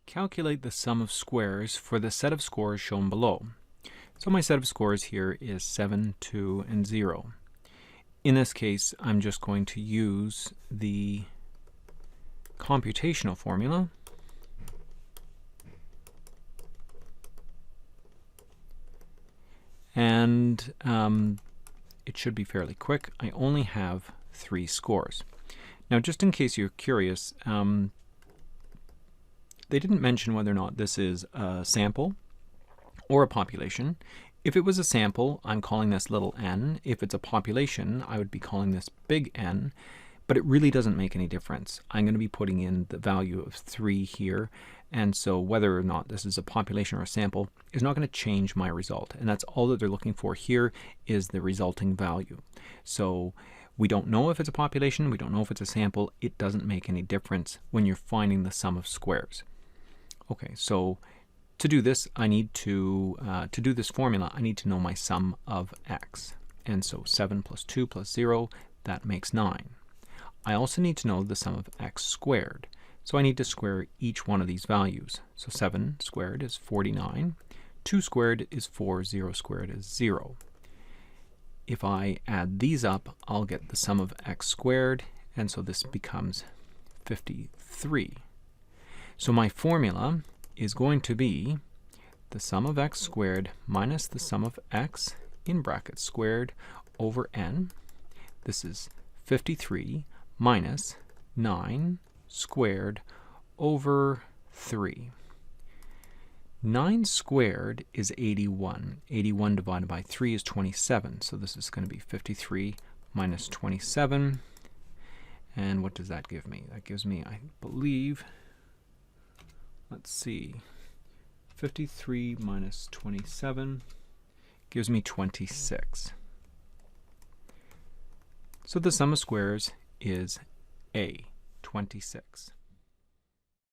Calculate the sum of squares for the set of scores shown below. So my set of scores here is 7, 2, and 0. In this case, I'm just going to use the computational formula. And it should be fairly quick. I only have 3 scores. Now, just in case you're curious, they didn't mention whether or not this is a sample or a population. If it was a sample, I'm calling this little n. If it's a population, I would be calling this big N. But it really doesn't make any difference. I'm going to be putting in the value of 3 here, and so whether or not this is a population or a sample is not going to change my result. And that's all that they're looking for here, is the resulting value. So we don't know if it's a population, we don't know if it's a sample. It doesn't make any difference when you're finding the sum of squares. Okay, so to do this, I need to do this formula, I need to know my sum of x. And so 7 plus 2 plus 0, that makes 9. I also need to know the sum of x squared. So I need to square each one of these values. So 7 squared is 49, 2 squared is 4, 0 squared is 0. If I add these up, I'll get the sum of x squared, and so this becomes 53. So my formula is going to be the sum of x squared minus the sum of x in brackets squared over n. This is 53 minus 9 squared over 3. 9 squared is 81. 81 divided by 3 is 27. So this is going to be 53 minus 27. And what does that give me? That gives me, I believe, let's see, 53 minus 27 gives me 26. So the sum of squares is A, 26.